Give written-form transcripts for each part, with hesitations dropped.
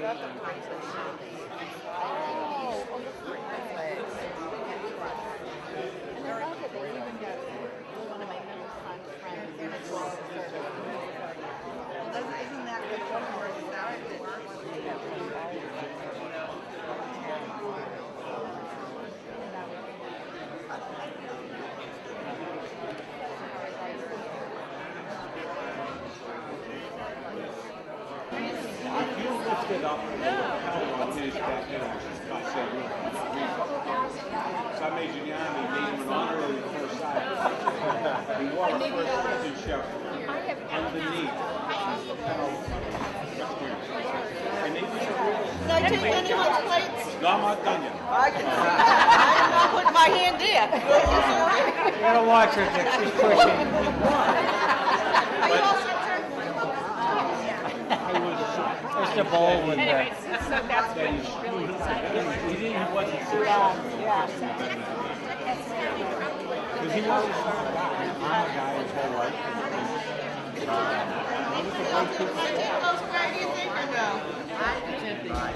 So I made Giuliani name an honorary the first side. He wore a first prison shirt underneath. And they just Did I take anyone's plates? no, I'm not done yet. I am not putting my hand there. You gotta watch her, Dick. She's pushing. Just a bowl with Anyways, so that's been really exciting. He wasn't serious. Because he wasn't I'm a guy his whole life.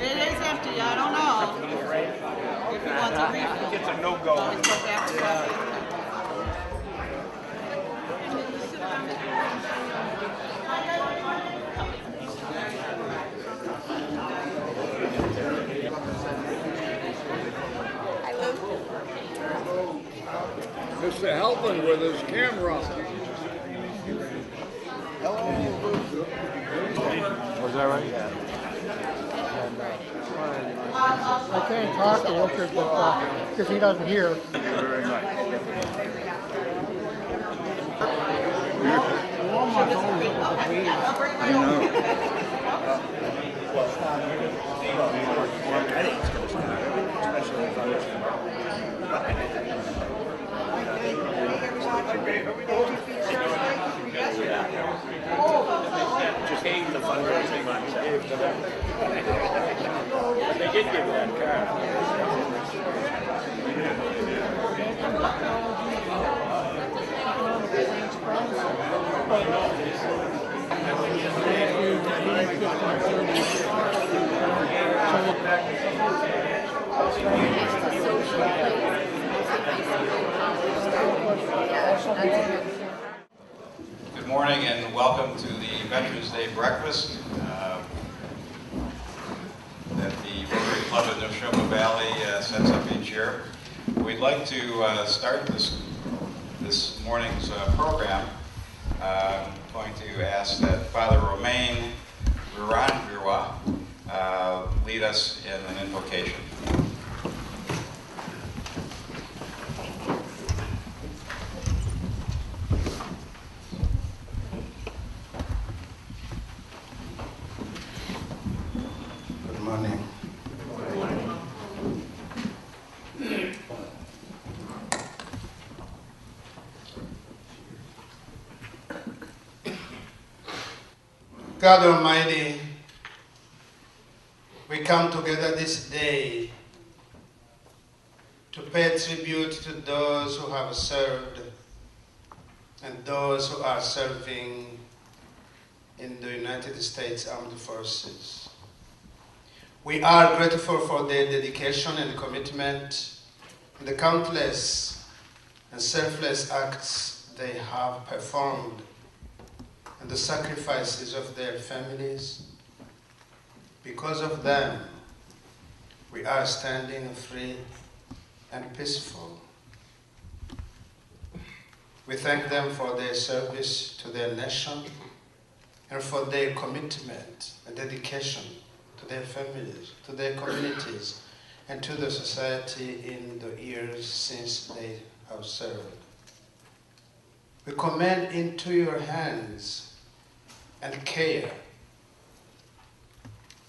It is empty. I don't know. If he wants a refill. It's a no-go. Always go back to coffee. Mr. Helpin with his camera. Was that right? I can't talk to Wilford because he doesn't hear. Very much. I know. Just hate the fundraising myself. But they did give you that card. Good morning and welcome to the Veterans Day breakfast that the Rotary Club of Neshoba Valley sets up each year. We'd like to start this morning's program. I'm going to ask that Father Romain Viranvirwa lead us in an invocation. Good morning. God Almighty, we come together this day to pay tribute to those who have served and those who are serving in the United States Armed Forces. We are grateful for their dedication and commitment and the countless and selfless acts they have performed and the sacrifices of their families. Because of them, we are standing free and peaceful. We thank them for their service to their nation and for their commitment and dedication to their families, to their communities, and to the society in the years since they have served. We commend into your hands and care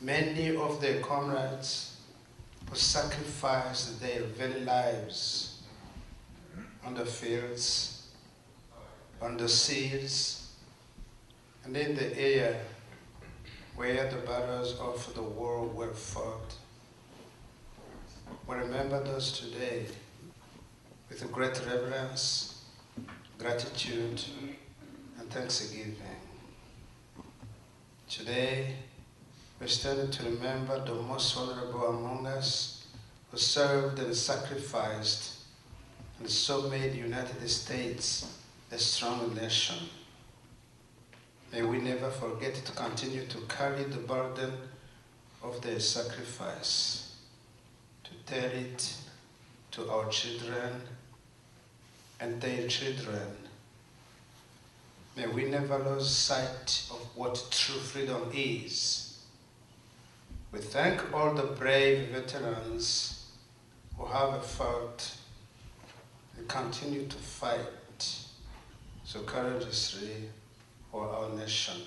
many of their comrades who sacrificed their very lives on the fields, on the seas, and in the air where the battles of the world were fought. We remember those today with great reverence, gratitude, and thanksgiving. Today, we stand to remember the most vulnerable among us who served and sacrificed and so made the United States a strong nation. May we never forget to continue to carry the burden of their sacrifice, to tell it to our children and their children. May we never lose sight of what true freedom is. We thank all the brave veterans who have fought and continue to fight so courageously for our nation.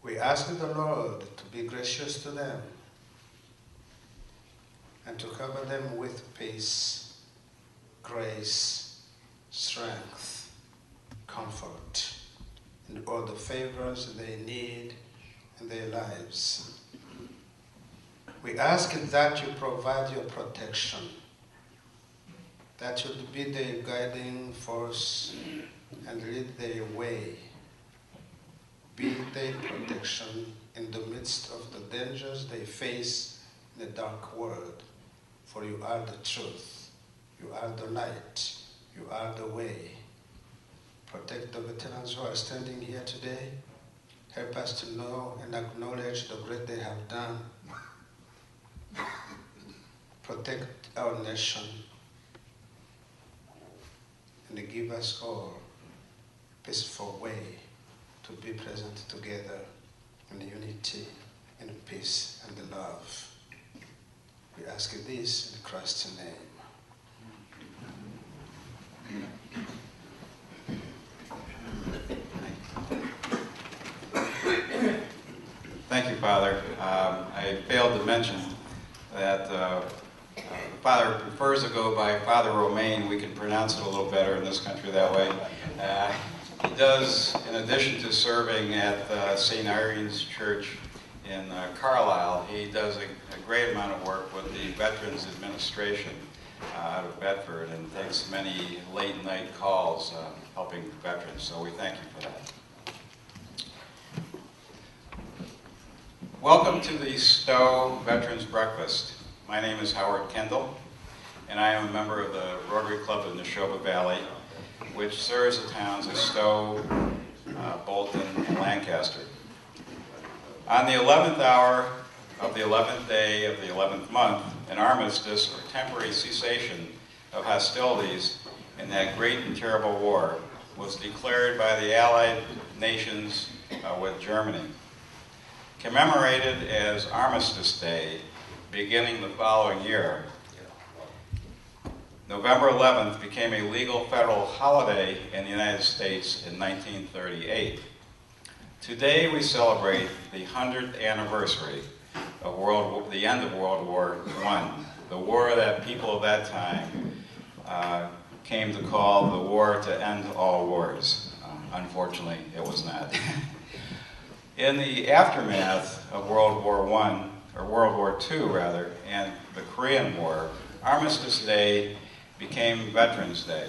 We ask the Lord to be gracious to them and to cover them with peace, grace, strength, comfort, and all the favors they need in their lives. We ask that you provide your protection, that you be their guiding force and lead their way. Be their protection in the midst of the dangers they face in a dark world. For you are the truth, you are the light, you are the way. Protect the veterans who are standing here today. Help us to know and acknowledge the great they have done. Protect our nation and give us all a peaceful way to be present together in unity, in peace, and love. We ask this in Christ's name. Thank you, Father. I failed to mention that the Father prefers to go by Father Romaine. We can pronounce it a little better in this country that way. He does, in addition to serving at St. Irene's Church in Carlisle, he does a great amount of work with the Veterans Administration out of Bedford and takes many late-night calls helping veterans, so we thank you for that. Welcome to the Stowe Veterans Breakfast. My name is Howard Kendall, and I am a member of the Rotary Club of Neshoba Valley, which serves the towns of Stowe, Bolton, and Lancaster. On the 11th hour of the 11th day of the 11th month, an armistice or temporary cessation of hostilities in that great and terrible war was declared by the Allied nations with Germany. Commemorated as Armistice Day, beginning the following year, November 11th became a legal federal holiday in the United States in 1938. Today we celebrate the 100th anniversary of the end of World War I, the war that people of that time came to call the war to end all wars. Unfortunately, it was not. In the aftermath of World War I, or World War II rather, and the Korean War, Armistice Day became Veterans Day,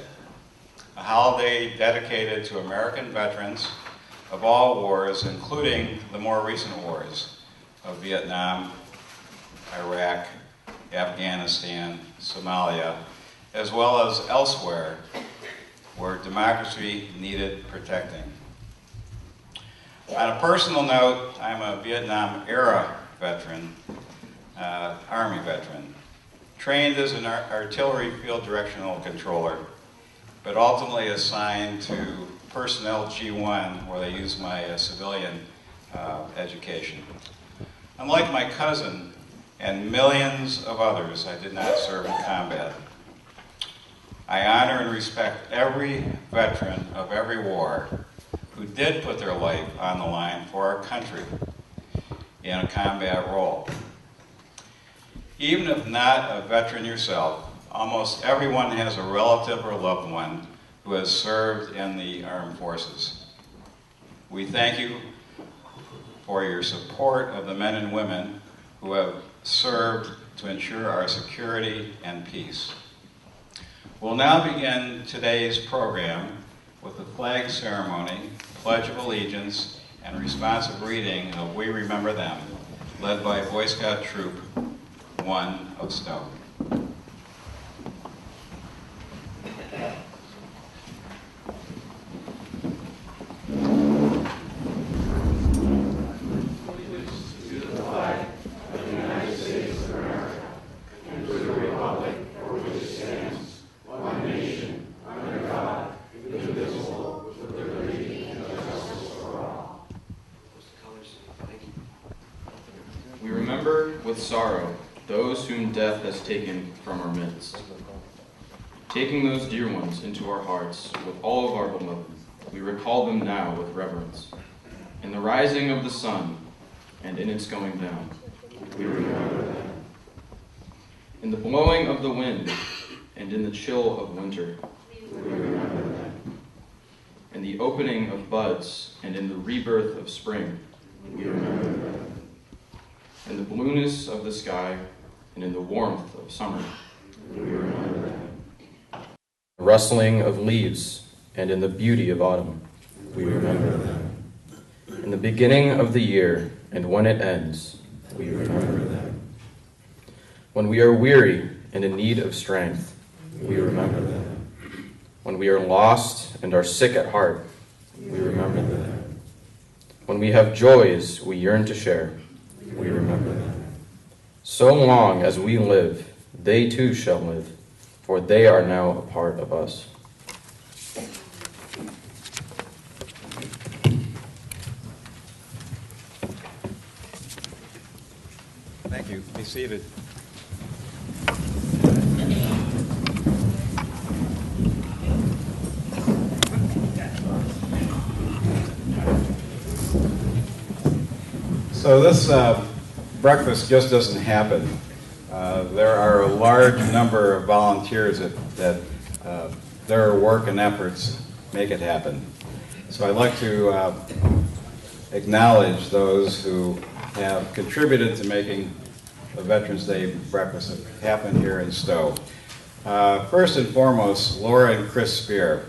a holiday dedicated to American veterans of all wars, including the more recent wars of Vietnam, Iraq, Afghanistan, Somalia, as well as elsewhere where democracy needed protecting. On a personal note, I'm a Vietnam-era veteran, Army veteran, trained as an artillery field directional controller, but ultimately assigned to Personnel G1, where they use my civilian education. Unlike my cousin and millions of others, I did not serve in combat. I honor and respect every veteran of every war who did put their life on the line for our country in a combat role. Even if not a veteran yourself, almost everyone has a relative or loved one who has served in the armed forces. We thank you for your support of the men and women who have served to ensure our security and peace. We'll now begin today's program with the flag ceremony, Pledge of Allegiance, and responsive reading of We Remember Them, led by Boy Scout Troop 1 of Stowe. We remember with sorrow those whom death has taken from our midst. Taking those dear ones into our hearts with all of our beloved, we recall them now with reverence. In the rising of the sun and in its going down, we remember them. In the blowing of the wind and in the chill of winter, we remember them. In the opening of buds and in the rebirth of spring, we remember them. In the blueness of the sky and in the warmth of summer, we remember them. The rustling of leaves and in the beauty of autumn, we remember them. In the beginning of the year and when it ends, we remember them. When we are weary and in need of strength, we remember them. When we are lost and are sick at heart, we remember them. When we have joys we yearn to share, we remember them. So long as we live, they too shall live, for they are now a part of us. Thank you. Be seated. So this breakfast just doesn't happen. There are a large number of volunteers that their work and efforts make it happen. So I'd like to acknowledge those who have contributed to making the Veterans Day breakfast happen here in Stowe. First and foremost, Laura and Chris Spear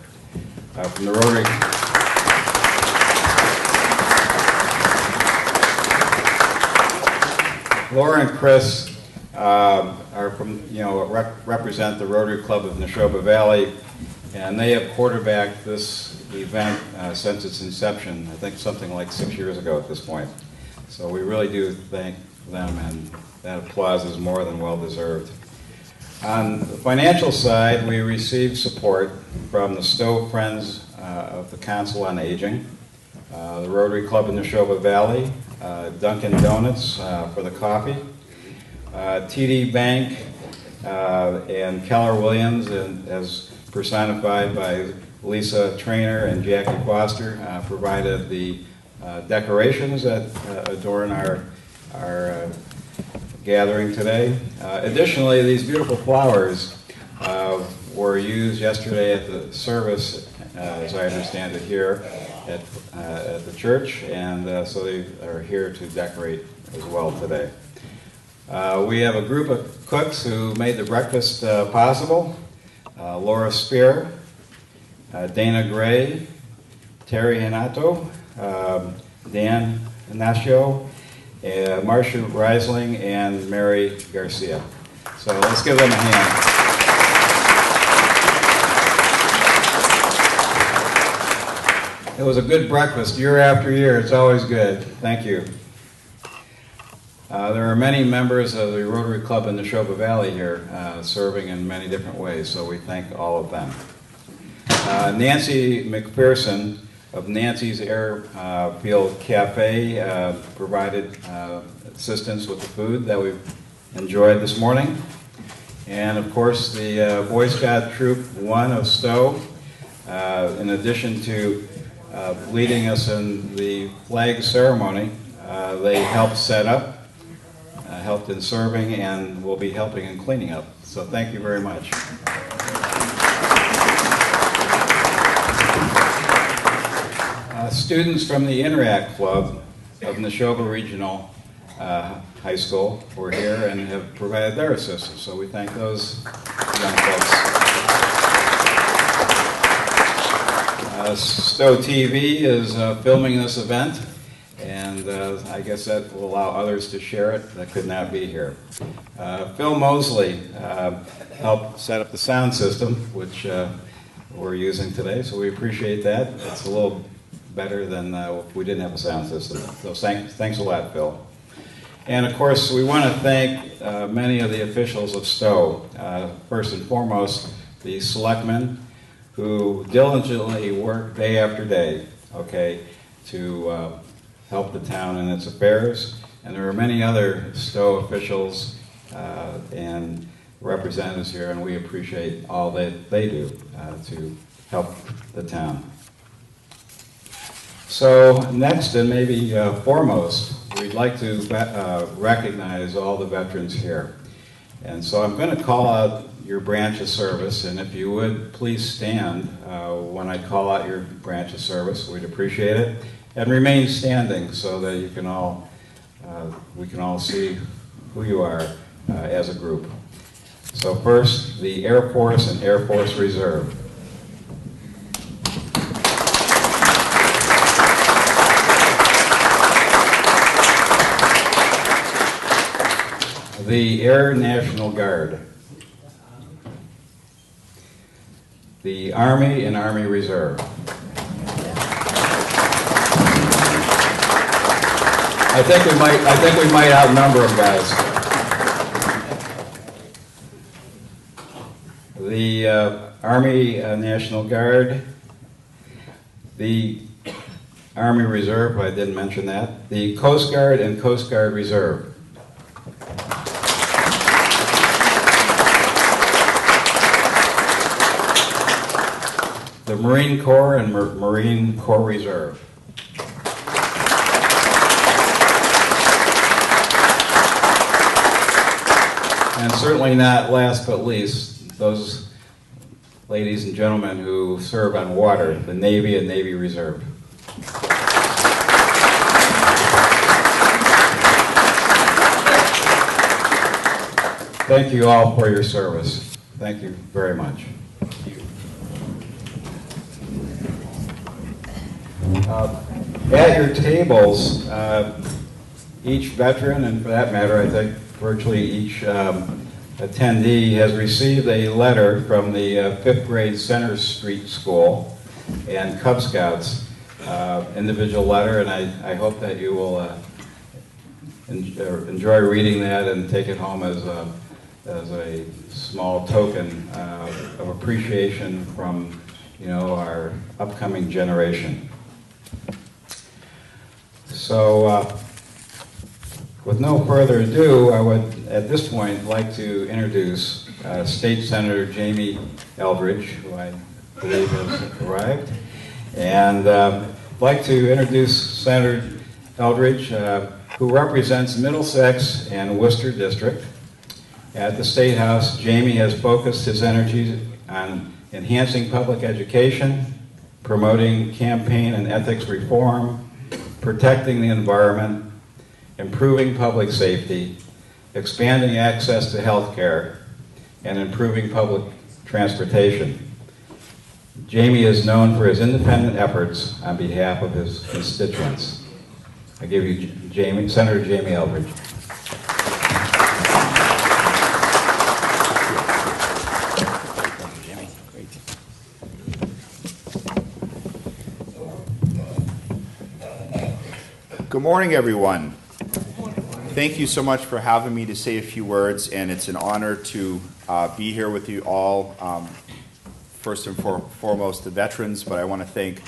from the Rotary. Laura and Chris are from, represent the Rotary Club of Neshoba Valley, and they have quarterbacked this event since its inception, I think something like 6 years ago at this point. So we really do thank them, and that applause is more than well deserved. On the financial side, we received support from the Stowe Friends of the Council on Aging, the Rotary Club in Neshoba Valley, Dunkin' Donuts for the coffee, TD Bank and Keller Williams, and as personified by Lisa Trainer and Jackie Foster, provided the decorations that adorn our gathering today. Additionally, these beautiful flowers were used yesterday at the service, as I understand it, here at the church, and so they are here to decorate as well today. We have a group of cooks who made the breakfast possible. Laura Spear, Dana Gray, Terry Hanato, Dan Ignacio, Marcia Reisling, and Mary Garcia. So let's give them a hand. It was a good breakfast year after year. It's always good. Thank you. There are many members of the Rotary Club in the Neshoba Valley here serving in many different ways, so we thank all of them. Nancy McPherson of Nancy's Airfield Cafe provided assistance with the food that we've enjoyed this morning. And of course, the Boy Scout Troop 1 of Stowe, in addition to leading us in the flag ceremony, they helped set up, helped in serving, and will be helping in cleaning up. So thank you very much. Students from the Interact Club of Neshoba Regional High School were here and have provided their assistance, so we thank those young folks. Stowe TV is filming this event, and I guess that will allow others to share it that could not be here. Phil Mosley helped set up the sound system, which we're using today, so we appreciate that. It's a little better than if we didn't have a sound system. So thanks a lot, Phil. And of course, we want to thank many of the officials of Stowe. First and foremost, the selectmen who diligently work day after day, okay, to help the town in its affairs. And there are many other Stowe officials and representatives here, and we appreciate all that they do to help the town. So next, and maybe foremost, we'd like to recognize all the veterans here. And so I'm going to call out your branch of service, and if you would please stand when I call out your branch of service, we'd appreciate it. And remain standing so that you can all, we can all see who you are as a group. So first, the Air Force and Air Force Reserve. The Air National Guard. The Army and Army Reserve. I think we might outnumber them, guys. The Army National Guard, the Army Reserve, I didn't mention that, the Coast Guard and Coast Guard Reserve. The Marine Corps and Marine Corps Reserve. And certainly not last but least, those ladies and gentlemen who serve on water, the Navy and Navy Reserve. Thank you all for your service. Thank you very much. At your tables, each veteran, and for that matter, I think virtually each attendee has received a letter from the 5th grade Center Street School and Cub Scouts, individual letter, and I hope that you will enjoy reading that and take it home as a small token of appreciation from, you know, our upcoming generation. So, with no further ado, I would, at this point, like to introduce State Senator Jamie Eldridge, who I believe has arrived, and I'd like to introduce Senator Eldridge, who represents Middlesex and Worcester District. At the State House, Jamie has focused his energies on enhancing public education, promoting campaign and ethics reform, protecting the environment, improving public safety, expanding access to health care, and improving public transportation. Jamie is known for his independent efforts on behalf of his constituents. I give you Senator Jamie Eldridge. Good morning, everyone. Thank you so much for having me to say a few words, and it's an honor to be here with you all. First and foremost, the veterans, but I want to thank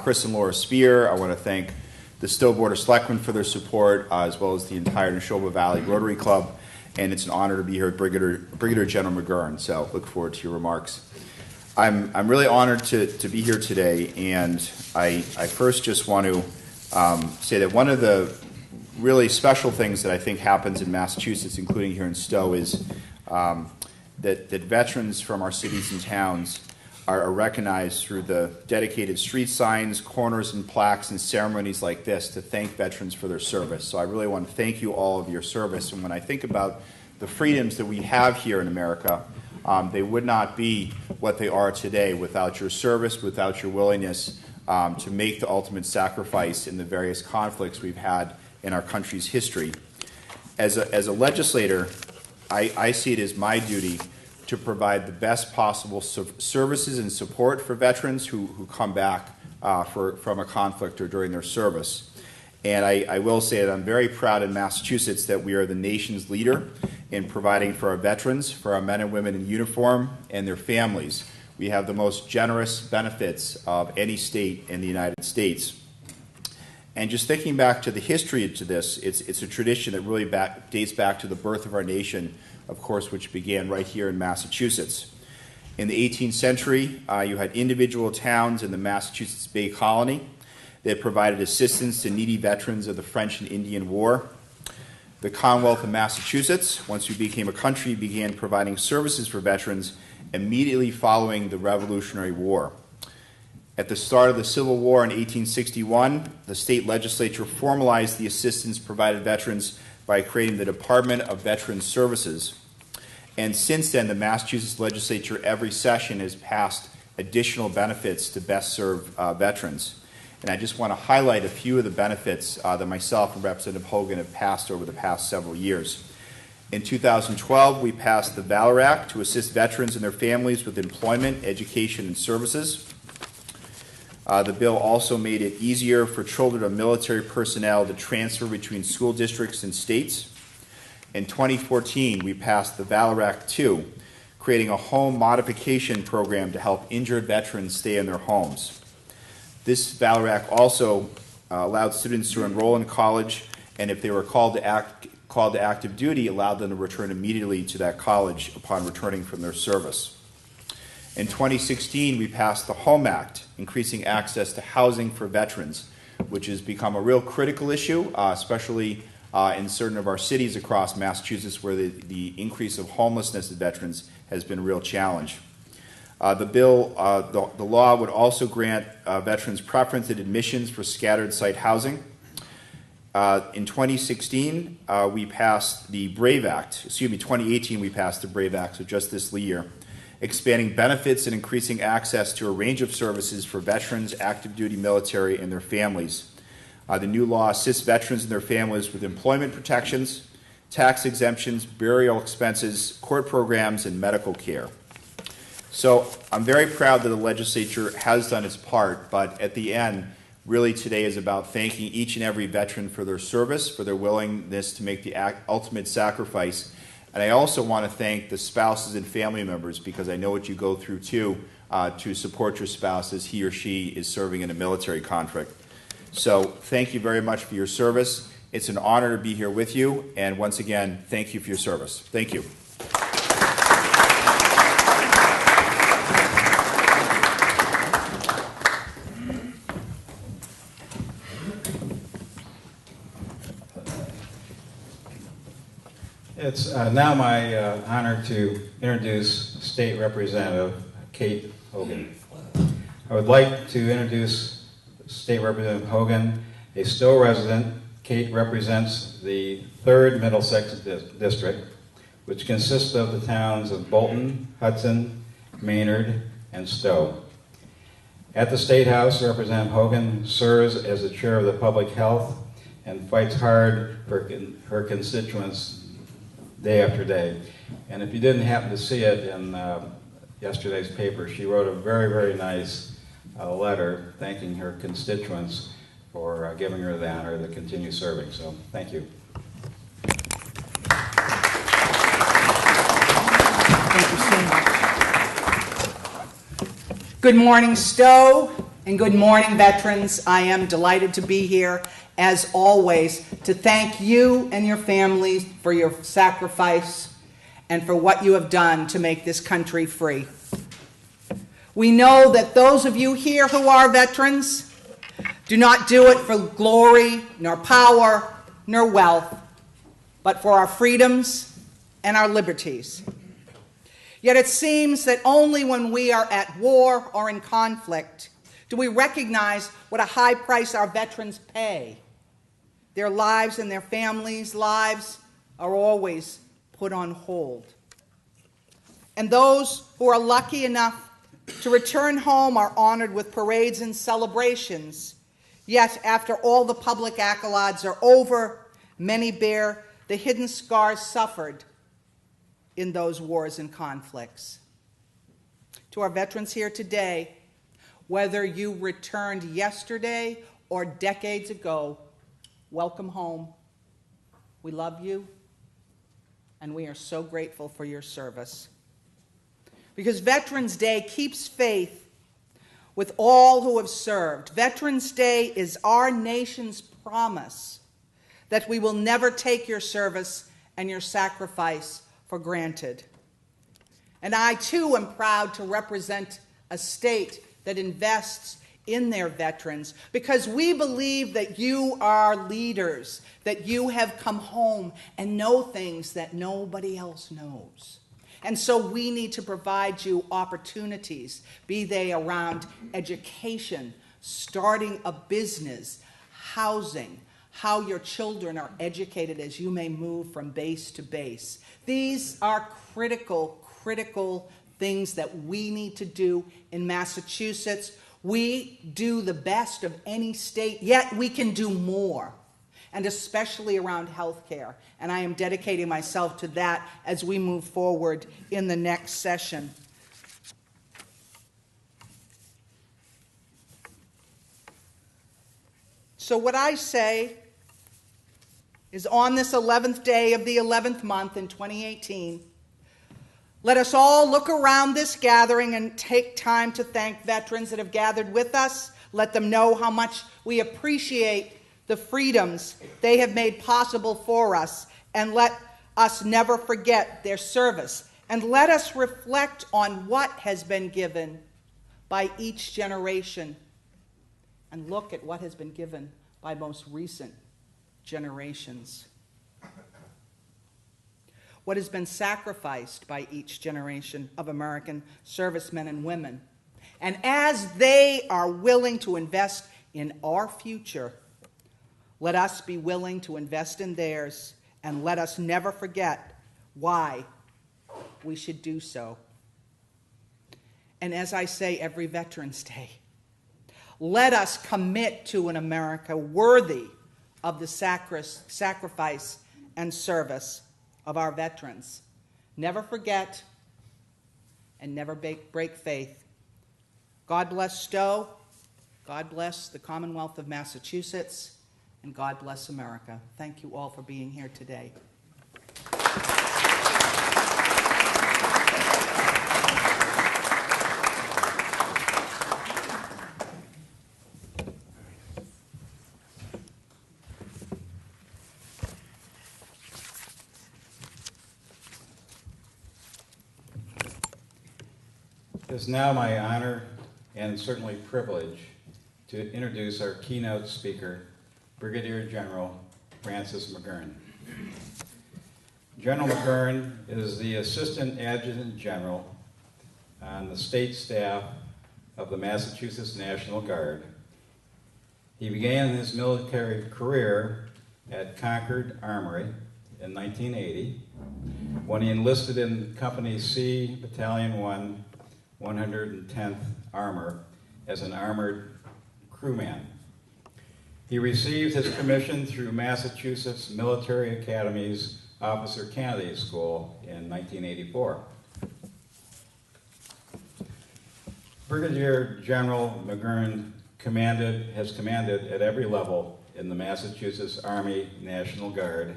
Chris and Laura Spear. I want to thank the Stowe Board of Selectmen for their support, as well as the entire Neshoba Valley Rotary Club, and it's an honor to be here with Brigadier General McGurn, so look forward to your remarks. I'm really honored to be here today, and I first just want to say that one of the really special things that I think happens in Massachusetts, including here in Stowe, is that veterans from our cities and towns are recognized through the dedicated street signs, corners, and plaques, and ceremonies like this to thank veterans for their service. So I really want to thank you all of your service. And when I think about the freedoms that we have here in America, they would not be what they are today without your service, without your willingness to make the ultimate sacrifice in the various conflicts we've had in our country's history. As a legislator, I see it as my duty to provide the best possible services and support for veterans who come back from a conflict or during their service. And I will say that I'm very proud in Massachusetts that we are the nation's leader in providing for our veterans, for our men and women in uniform and their families. We have the most generous benefits of any state in the United States. And just thinking back to the history to this, it's a tradition that really dates back to the birth of our nation, of course, which began right here in Massachusetts. In the 18th century, you had individual towns in the Massachusetts Bay Colony that provided assistance to needy veterans of the French and Indian War. The Commonwealth of Massachusetts, once we became a country, began providing services for veterans immediately following the Revolutionary War. At the start of the Civil War in 1861, the state legislature formalized the assistance provided veterans by creating the Department of Veterans Services. And since then, the Massachusetts legislature every session has passed additional benefits to best serve veterans. And I just want to highlight a few of the benefits that myself and Representative Hogan have passed over the past several years. In 2012, we passed the Valor Act to assist veterans and their families with employment, education, and services. The bill also made it easier for children of military personnel to transfer between school districts and states. In 2014, we passed the Valor Act 2, creating a home modification program to help injured veterans stay in their homes. This Valor Act also allowed students to enroll in college, and if they were called to active duty, allowed them to return immediately to that college upon returning from their service. In 2016, we passed the HOME Act, increasing access to housing for veterans, which has become a real critical issue, especially in certain of our cities across Massachusetts where the increase of homelessness of veterans has been a real challenge. The law would also grant veterans preference in admissions for scattered site housing. In 2016, we passed the BRAVE Act. 2018, we passed the BRAVE Act, so just this year, expanding benefits and increasing access to a range of services for veterans, active duty military, and their families. The new law assists veterans and their families with employment protections, tax exemptions, burial expenses, court programs, and medical care. So I'm very proud that the legislature has done its part, but at the end, really today is about thanking each and every veteran for their service, for their willingness to make the ultimate sacrifice. And I also want to thank the spouses and family members, because I know what you go through too, to support your spouse as he or she is serving in a military conflict. So thank you very much for your service. It's an honor to be here with you. And once again, thank you for your service. Thank you. It's now my honor to introduce State Representative Kate Hogan. I would like to introduce State Representative Hogan, a Stowe resident. Kate represents the 3rd Middlesex District, which consists of the towns of Bolton, Hudson, Maynard, and Stowe. At the State House, Representative Hogan serves as the chair of the Public Health and fights hard for her constituents day after day. And if you didn't happen to see it in yesterday's paper, she wrote a very, very nice letter thanking her constituents for giving her the honor to continue serving. So thank you. Thank you so much. Good morning, Stowe, and good morning, veterans. I am delighted to be here, as always, to thank you and your families for your sacrifice and for what you have done to make this country free. We know that those of you here who are veterans do not do it for glory, nor power, nor wealth, but for our freedoms and our liberties. Yet it seems that only when we are at war or in conflict do we recognize what a high price our veterans pay. Their lives and their families' lives are always put on hold. And those who are lucky enough to return home are honored with parades and celebrations. Yet, after all the public accolades are over, many bear the hidden scars suffered in those wars and conflicts. To our veterans here today, whether you returned yesterday or decades ago, welcome home. We love you, and we are so grateful for your service. Because Veterans Day keeps faith with all who have served. Veterans Day is our nation's promise that we will never take your service and your sacrifice for granted. And I, too, am proud to represent a state that invests in their veterans, because we believe that you are leaders, that you have come home and know things that nobody else knows. And so we need to provide you opportunities, be they around education, starting a business, housing, how your children are educated as you may move from base to base. These are critical things that we need to do in Massachusetts. We do the best of any state, yet we can do more, and especially around health care. And I am dedicating myself to that as we move forward in the next session. So what I say is, on this 11th day of the 11th month in 2018, let us all look around this gathering and take time to thank veterans that have gathered with us. Let them know how much we appreciate the freedoms they have made possible for us, and let us never forget their service. And let us reflect on what has been given by each generation, and look at what has been given by most recent generations. What has been sacrificed by each generation of American servicemen and women. And as they are willing to invest in our future, let us be willing to invest in theirs, and let us never forget why we should do so. And as I say every Veterans Day, let us commit to an America worthy of the sacrifice and service of our veterans. Never forget and never break faith. God bless Stowe, God bless the Commonwealth of Massachusetts, and God bless America. Thank you all for being here today. It is now my honor and certainly privilege to introduce our keynote speaker, Brigadier General Francis McGurn. General McGurn is the Assistant Adjutant General on the state staff of the Massachusetts National Guard. He began his military career at Concord Armory in 1980 when he enlisted in Company C, Battalion 1, 110th Armor as an armored crewman. He received his commission through Massachusetts Military Academy's Officer Candidate School in 1984. Brigadier General McGurn has commanded at every level in the Massachusetts Army National Guard,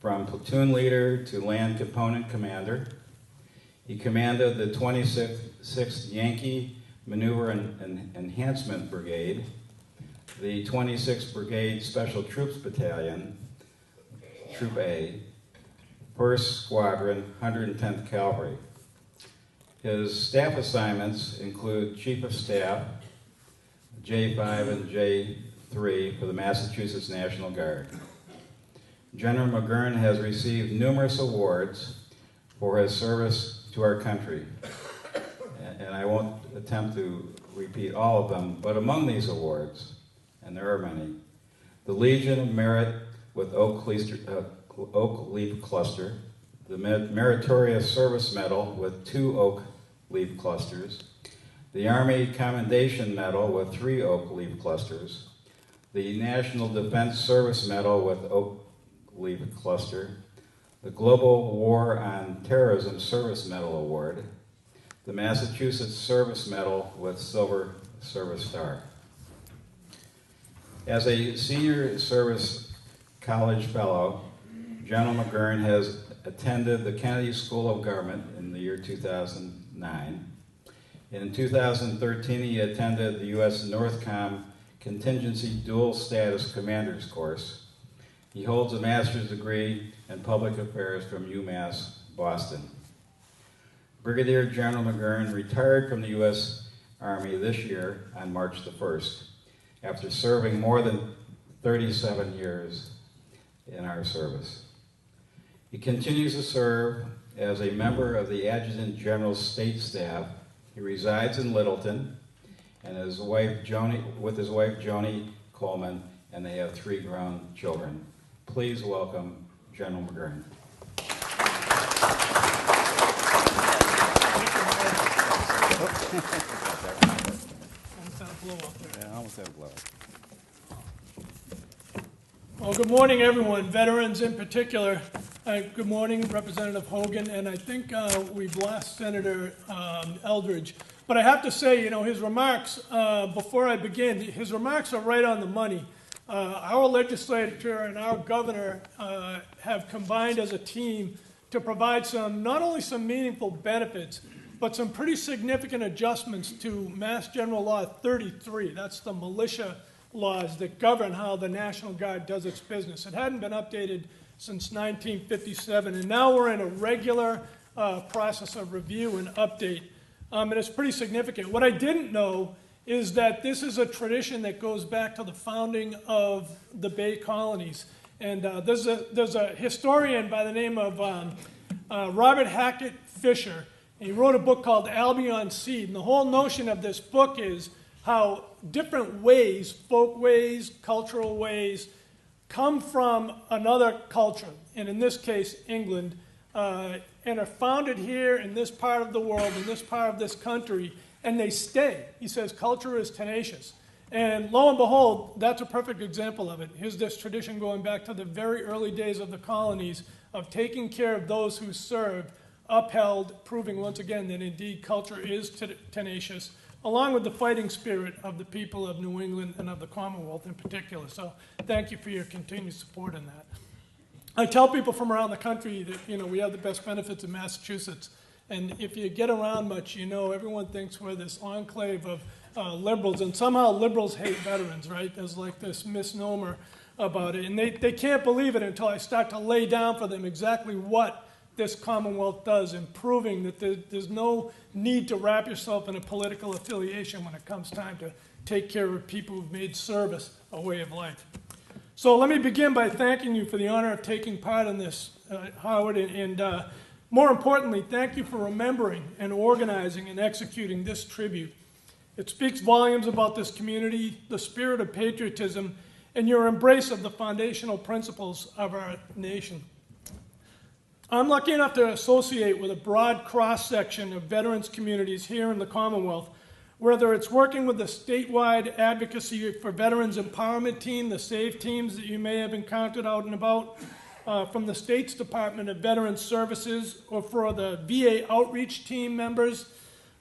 from platoon leader to land component commander. He commanded the 26th Yankee Maneuver and Enhancement Brigade, the 26th Brigade Special Troops Battalion, Troop A, 1st Squadron, 110th Cavalry. His staff assignments include Chief of Staff, J5 and J3 for the Massachusetts National Guard. General McGurn has received numerous awards for his service to our country, and I won't attempt to repeat all of them, but among these awards, and there are many, the Legion of Merit with Oak Leaf Cluster, the Meritorious Service Medal with 2 Oak Leaf Clusters, the Army Commendation Medal with 3 oak leaf clusters, the National Defense Service Medal with oak leaf cluster, the Global War on Terrorism Service Medal Award, the Massachusetts Service Medal with Silver Service Star. As a senior service college fellow, General McGurn has attended the Kennedy School of Government in the year 2009. In 2013, he attended the U.S. NORTHCOM Contingency Dual Status Commander's Course. He holds a master's degree in public affairs from UMass Boston. Brigadier General McGurn retired from the U.S. Army this year on March the 1st, after serving more than 37 years in our service. He continues to serve as a member of the Adjutant General's State Staff. He resides in Littleton and with his wife Joni Coleman, and they have 3 grown children. Please welcome General McGurn. Well, good morning, everyone, veterans in particular. Good morning, Representative Hogan, and I think we've lost Senator Eldridge. But I have to say, his remarks, before I begin, his remarks are right on the money. Our legislature and our governor have combined as a team to provide not only some meaningful benefits, but some pretty significant adjustments to Mass General Law 33. That's the militia laws that govern how the National Guard does its business. It hadn't been updated since 1957, and now we're in a regular process of review and update, and it's pretty significant. What I didn't know is that this is a tradition that goes back to the founding of the Bay Colonies, and there's a historian by the name of Robert Hackett Fisher. He wrote a book called Albion Seed, and the whole notion of this book is how different ways, folk ways, cultural ways, come from another culture, and in this case, England, and are founded here in this part of the world, in this part of this country, and they stay. He says culture is tenacious. And lo and behold, that's a perfect example of it. Here's this tradition going back to the very early days of the colonies of taking care of those who served, upheld, proving once again that indeed culture is tenacious, along with the fighting spirit of the people of New England and of the Commonwealth in particular. So thank you for your continued support in that. I tell people from around the country that, we have the best benefits in Massachusetts. And if you get around much, everyone thinks we're this enclave of liberals, and somehow liberals hate veterans, right? There's like this misnomer about it. And they can't believe it until I start to lay down for them exactly what this Commonwealth does in proving that there's no need to wrap yourself in a political affiliation when it comes time to take care of people who've made service a way of life. So let me begin by thanking you for the honor of taking part in this, Howard, and more importantly, thank you for remembering and organizing and executing this tribute. It speaks volumes about this community, the spirit of patriotism, and your embrace of the foundational principles of our nation. I'm lucky enough to associate with a broad cross-section of veterans communities here in the Commonwealth, whether it's working with the statewide advocacy for veterans empowerment team, the SAVE teams that you may have encountered out and about, from the state's Department of Veterans Services, or for the VA outreach team members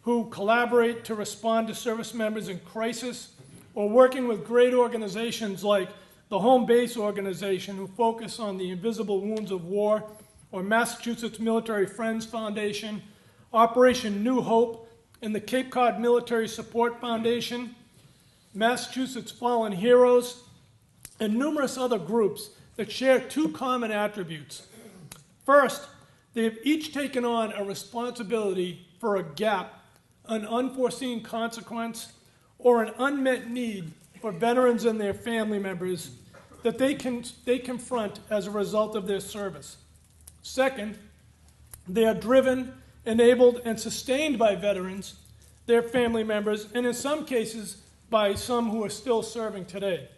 who collaborate to respond to service members in crisis, or working with great organizations like the Home Base Organization, who focus on the invisible wounds of war, or Massachusetts Military Friends Foundation, Operation New Hope, and the Cape Cod Military Support Foundation, Massachusetts Fallen Heroes, and numerous other groups that share 2 common attributes. First, they have each taken on a responsibility for a gap, an unforeseen consequence, or an unmet need for veterans and their family members that they confront as a result of their service. Second, they are driven, enabled, and sustained by veterans, their family members, and in some cases, by some who are still serving today.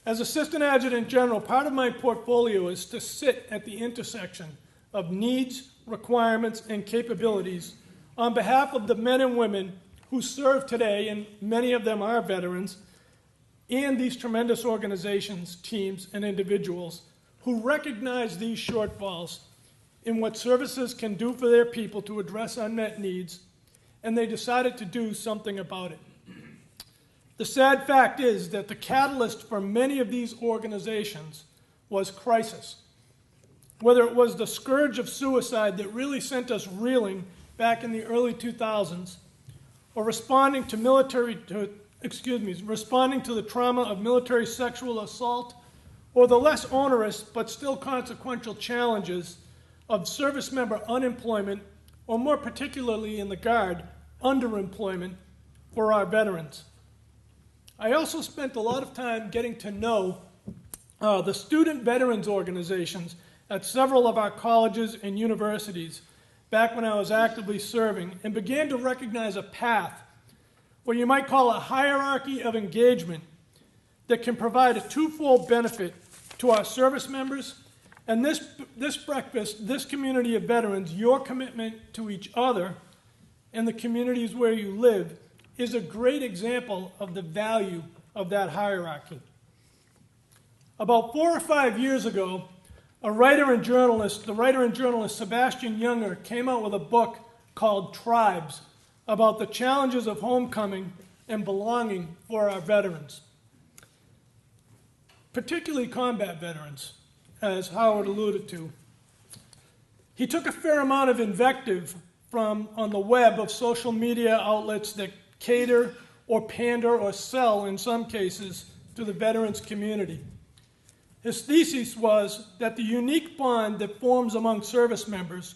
As Assistant Adjutant General, part of my portfolio is to sit at the intersection of needs, requirements, and capabilities on behalf of the men and women who serve today, and many of them are veterans, and these tremendous organizations, teams, and individuals who recognize these shortfalls in what services can do for their people to address unmet needs, and they decided to do something about it. The sad fact is that the catalyst for many of these organizations was crisis. Whether it was the scourge of suicide that really sent us reeling back in the early 2000s, or responding to the trauma of military sexual assault, or the less onerous but still consequential challenges of service member unemployment, or more particularly in the Guard, underemployment for our veterans. I also spent a lot of time getting to know the student veterans organizations at several of our colleges and universities back when I was actively serving, and began to recognize a path, what you might call a hierarchy of engagement, that can provide a twofold benefit to our service members. And this breakfast, this community of veterans, your commitment to each other and the communities where you live, is a great example of the value of that hierarchy. About 4 or 5 years ago, the writer and journalist Sebastian Junger came out with a book called Tribes about the challenges of homecoming and belonging for our veterans, particularly combat veterans, as Howard alluded to. He took a fair amount of invective from on the web of social media outlets that cater or pander or sell, in some cases, to the veterans community. His thesis was that the unique bond that forms among service members,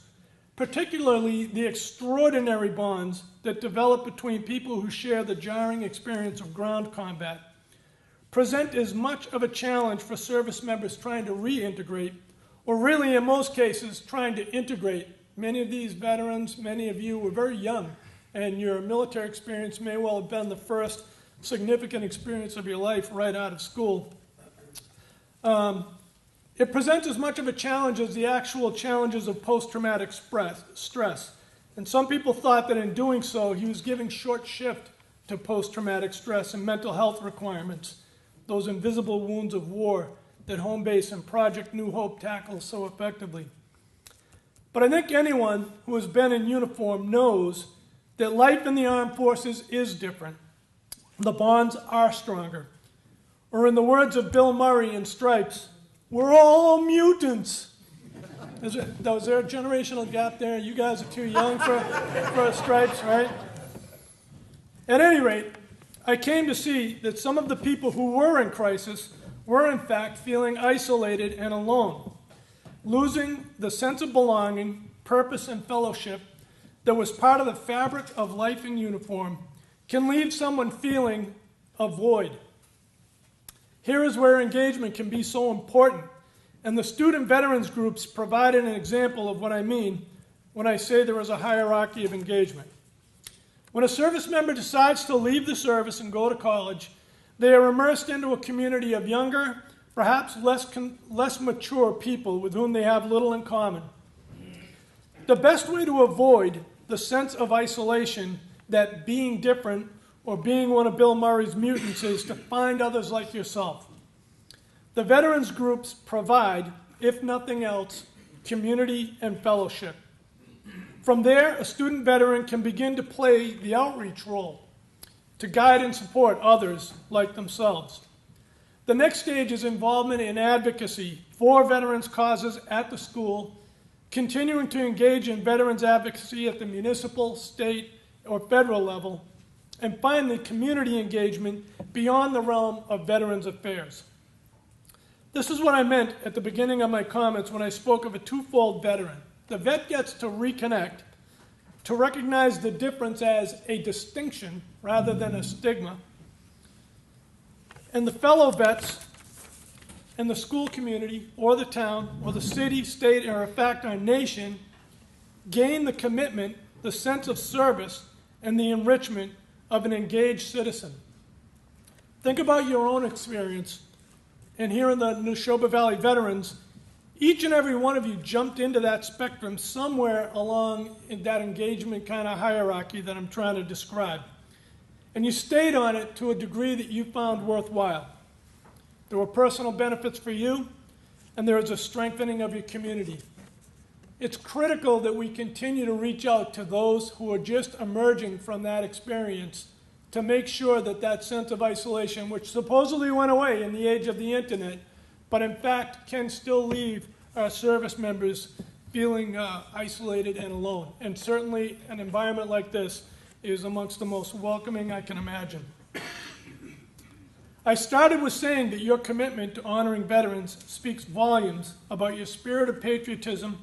particularly the extraordinary bonds that develop between people who share the jarring experience of ground combat, present as much of a challenge for service members trying to reintegrate, or really in most cases trying to integrate. Many of these veterans, many of you were very young, and your military experience may well have been the first significant experience of your life right out of school. It presents as much of a challenge as the actual challenges of post-traumatic stress. And some people thought that in doing so, he was giving short shift to post-traumatic stress and mental health requirements, those invisible wounds of war that Home Base and Project New Hope tackle so effectively. But I think anyone who has been in uniform knows that life in the armed forces is different. The bonds are stronger. Or in the words of Bill Murray in Stripes, we're all mutants. Was there a generational gap there? You guys are too young for Stripes, right? At any rate, I came to see that some of the people who were in crisis were in fact feeling isolated and alone, losing the sense of belonging, purpose, and fellowship that was part of the fabric of life in uniform can leave someone feeling a void. Here is where engagement can be so important, and the student veterans groups provided an example of what I mean when I say there is a hierarchy of engagement. When a service member decides to leave the service and go to college, they are immersed into a community of younger, perhaps less mature people with whom they have little in common. The best way to avoid the sense of isolation that being different or being one of Bill Murray's mutants is to find others like yourself. The veterans groups provide, if nothing else, community and fellowship. From there, a student veteran can begin to play the outreach role to guide and support others like themselves. The next stage is involvement in advocacy for veterans' causes at the school, continuing to engage in veterans advocacy at the municipal, state, or federal level, and finally, community engagement beyond the realm of veterans affairs. This is what I meant at the beginning of my comments when I spoke of a twofold veteran. The vet gets to reconnect, to recognize the difference as a distinction rather than a stigma. And the fellow vets in the school community or the town or the city, state, or in fact our nation gain the commitment, the sense of service, and the enrichment of an engaged citizen. Think about your own experience. And here in the Neshoba Valley Veterans, each and every one of you jumped into that spectrum somewhere along in that engagement kind of hierarchy that I'm trying to describe. and you stayed on it to a degree that you found worthwhile. There were personal benefits for you, and there is a strengthening of your community. It's critical that we continue to reach out to those who are just emerging from that experience to make sure that that sense of isolation, which supposedly went away in the age of the internet, but in fact can still leave our service members feeling isolated and alone. And certainly an environment like this is amongst the most welcoming I can imagine. I started with saying that your commitment to honoring veterans speaks volumes about your spirit of patriotism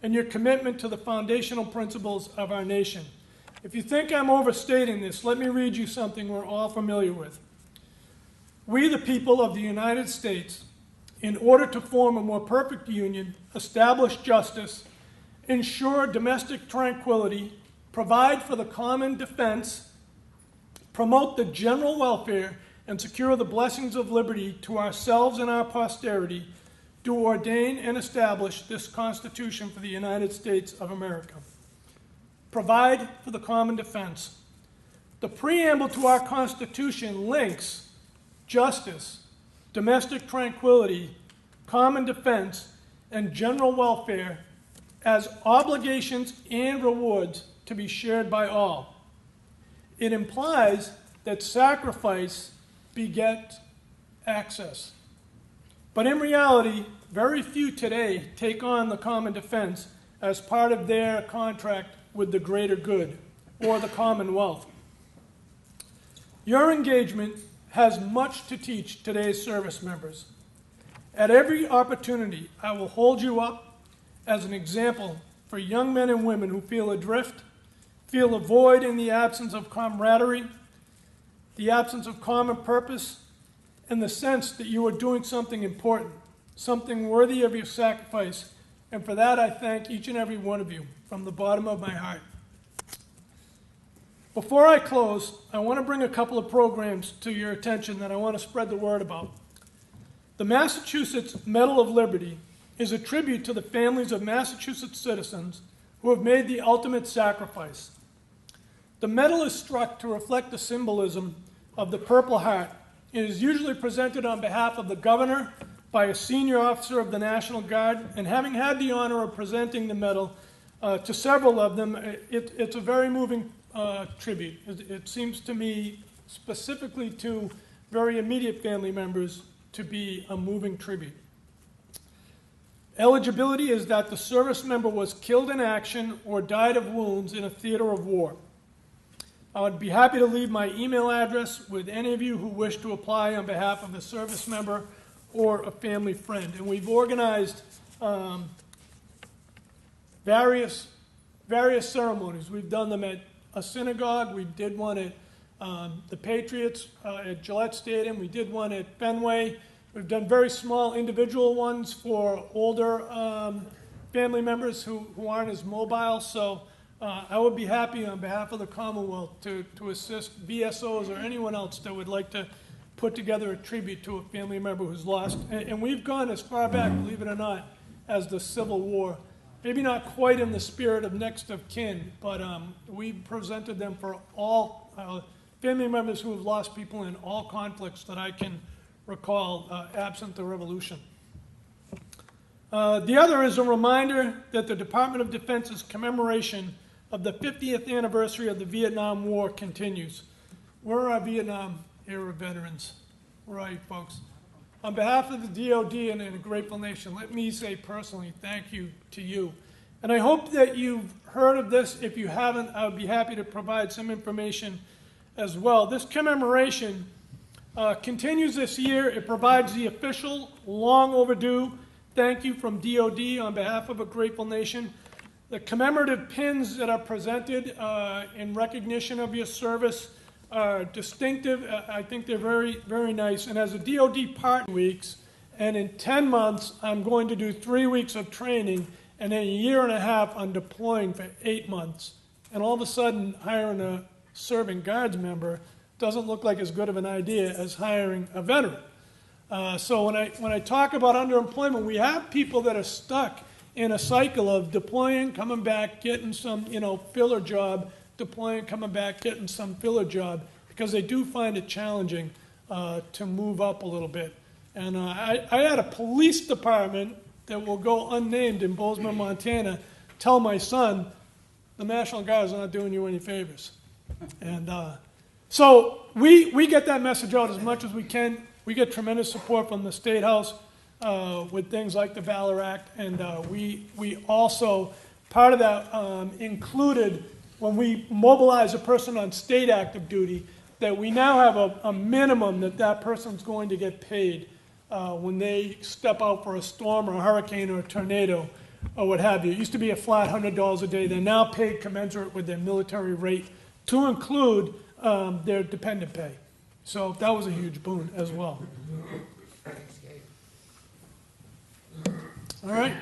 and your commitment to the foundational principles of our nation. If you think I'm overstating this, let me read you something we're all familiar with. We, the people of the United States, in order to form a more perfect union, establish justice, ensure domestic tranquility, provide for the common defense, promote the general welfare, and secure the blessings of liberty to ourselves and our posterity, do ordain and establish this Constitution for the United States of America. Provide for the common defense. The preamble to our Constitution links justice, domestic tranquility, common defense, and general welfare as obligations and rewards to be shared by all. It implies that sacrifice begets access. But in reality, very few today take on the common defense as part of their contract with the greater good or the Commonwealth. Your engagement has much to teach today's service members. At every opportunity, I will hold you up as an example for young men and women who feel adrift, feel a void in the absence of camaraderie, the absence of common purpose, and the sense that you are doing something important, something worthy of your sacrifice. And for that, I thank each and every one of you from the bottom of my heart. Before I close, I want to bring a couple of programs to your attention that I want to spread the word about. The Massachusetts Medal of Liberty is a tribute to the families of Massachusetts citizens who have made the ultimate sacrifice. The medal is struck to reflect the symbolism of the Purple Heart. It is usually presented on behalf of the governor by a senior officer of the National Guard, and having had the honor of presenting the medal to several of them, it's a very moving tribute. It seems to me, specifically to very immediate family members, to be a moving tribute. Eligibility is that the service member was killed in action or died of wounds in a theater of war. I would be happy to leave my email address with any of you who wish to apply on behalf of a service member or a family friend. And we've organized various ceremonies. We've done them at a synagogue. We did one at the Patriots at Gillette Stadium. We did one at Fenway. We've done very small individual ones for older family members who aren't as mobile. So I would be happy on behalf of the Commonwealth to assist VSOs or anyone else that would like to put together a tribute to a family member who's lost. And we've gone as far back, believe it or not, as the Civil War. Maybe not quite in the spirit of next of kin, but we presented them for all family members who have lost people in all conflicts that I can recall absent the Revolution. The other is a reminder that the Department of Defense's commemoration of the 50th anniversary of the Vietnam War continues. Where are our Vietnam-era veterans? Where are you, folks? On behalf of the DOD and a grateful nation, let me say personally thank you to you. And I hope that you've heard of this. If you haven't, I would be happy to provide some information as well. This commemoration continues this year. It provides the official, long overdue thank you from DOD on behalf of a grateful nation. The commemorative pins that are presented in recognition of your service are distinctive. I think they're very, very nice. And as a DOD partner weeks, and in 10 months, I'm going to do 3 weeks of training, and then a year and a half on deploying for 8 months. And all of a sudden, hiring a serving Guards member doesn't look like as good of an idea as hiring a veteran. So when I talk about underemployment, we have people that are stuck in a cycle of deploying, coming back, getting some filler job, deploying, coming back, getting some filler job. because they do find it challenging to move up a little bit. And I had a police department that will go unnamed in Bozeman, Montana, tell my son, the National Guard is not doing you any favors. And so we get that message out as much as we can. We get tremendous support from the State House with things like the Valor Act, and we also, part of that included when we mobilize a person on state active duty, that we now have a minimum that person's going to get paid when they step out for a storm or a hurricane or a tornado or what have you. It used to be a flat $100 a day. They're now paid commensurate with their military rate to include their dependent pay. So that was a huge boon as well. All right.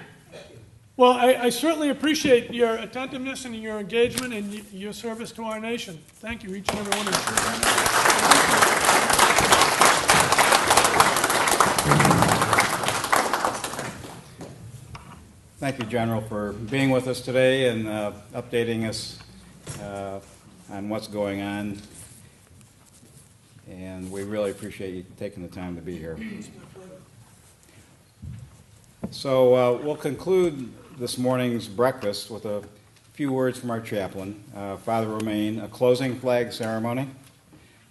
Well, I certainly appreciate your attentiveness and your engagement and your service to our nation. Thank you, each and every one of you. Thank you, General, for being with us today and updating us on what's going on. And we really appreciate you taking the time to be here. So we'll conclude this morning's breakfast with a few words from our chaplain, Father Romaine, a closing flag ceremony,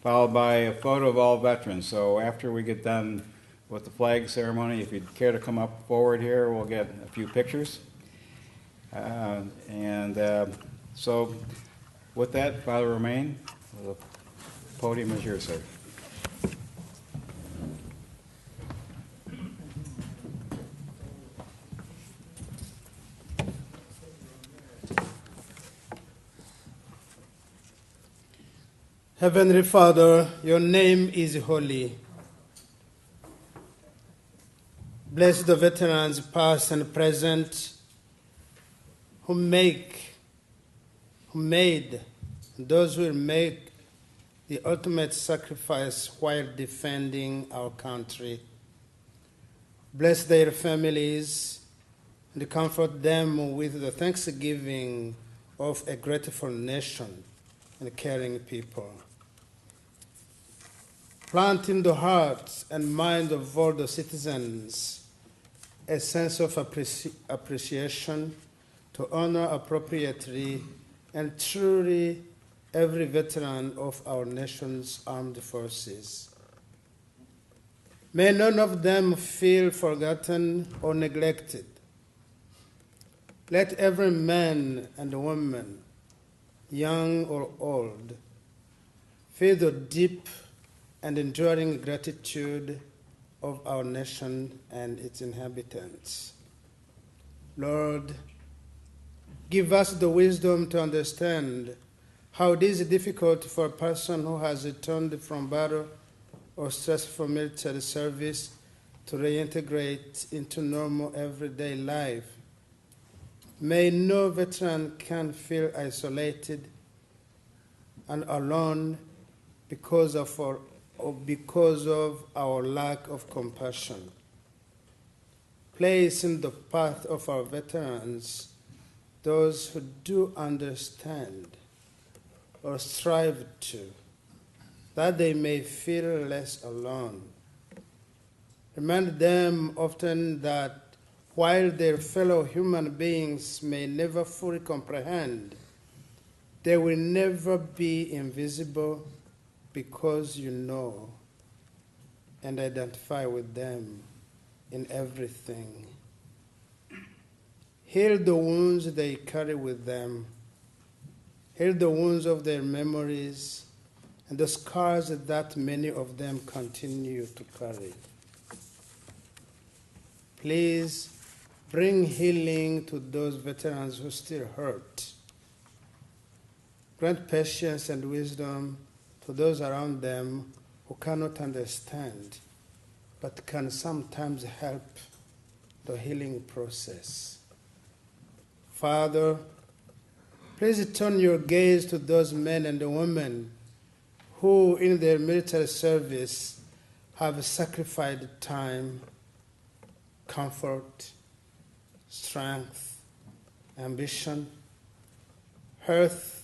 followed by a photo of all veterans. So after we get done with the flag ceremony, if you'd care to come up forward here, we'll get a few pictures. So with that, Father Romaine, the podium is yours, sir. Heavenly Father, your name is holy. Bless the veterans past and present who made, those who will make the ultimate sacrifice while defending our country. Bless their families and comfort them with the thanksgiving of a grateful nation and caring people. Plant in the hearts and mind of all the citizens a sense of appreciation to honor appropriately and truly every veteran of our nation's armed forces. May none of them feel forgotten or neglected. Let every man and woman, young or old, feel the deep and enduring gratitude of our nation and its inhabitants. Lord, give us the wisdom to understand how it is difficult for a person who has returned from battle or stressful military service to reintegrate into normal everyday life. May no veteran can feel isolated and alone because of our lack of compassion. Place in the path of our veterans those who do understand or strive to, that they may feel less alone. Remind them often that while their fellow human beings may never fully comprehend, they will never be invisible because you know and identify with them in everything. Heal the wounds they carry with them. Heal the wounds of their memories and the scars that many of them continue to carry. Please bring healing to those veterans who still hurt. Grant patience and wisdom to those around them who cannot understand, but can sometimes help the healing process. Father, please turn your gaze to those men and women who, in their military service, have sacrificed time, comfort, strength, ambition, health,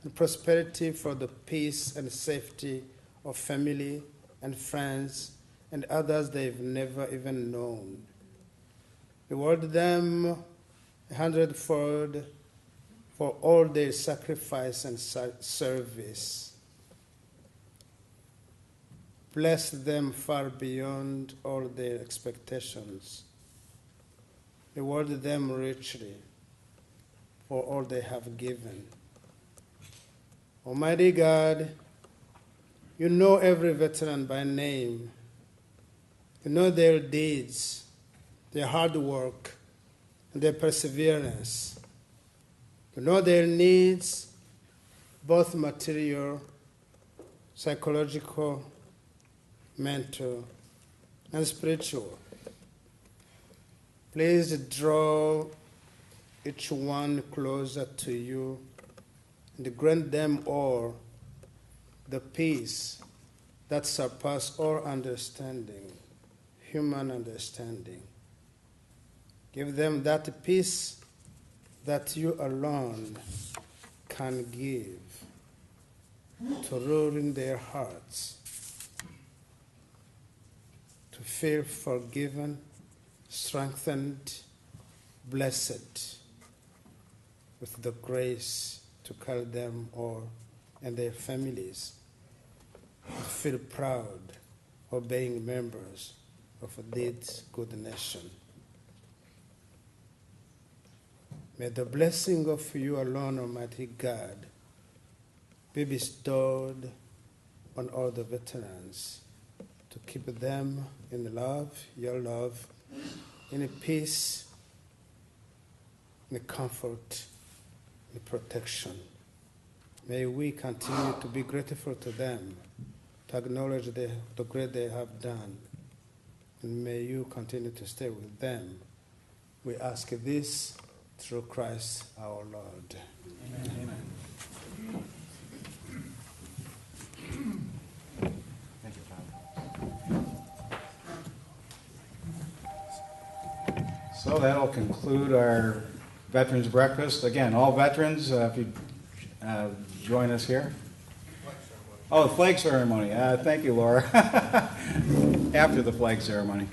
and prosperity for the peace and safety of family and friends and others they've never even known. Reward them 100-fold for all their sacrifice and service. Bless them far beyond all their expectations. Reward them richly for all they have given. Almighty God, you know every veteran by name. You know their deeds, their hard work, and their perseverance. You know their needs, both material, psychological, mental, and spiritual. Please draw each one closer to you and grant them all the peace that surpasses all understanding, human understanding. Give them that peace that you alone can give, to rule in their hearts, to feel forgiven, strengthened, blessed, with the grace to call them all and their families, to feel proud of being members of this good nation. May the blessing of you alone, Almighty God, be bestowed on all the veterans, to keep them in love, your love, in peace, in comfort, in protection. May we continue to be grateful to them, to acknowledge the great they have done, and may you continue to stay with them. We ask this through Christ our Lord. Amen. Thank you, Father. So that'll conclude our Veterans Breakfast. Again, all veterans, if you join us here. Oh, the flag ceremony. Thank you, Laura. After the flag ceremony.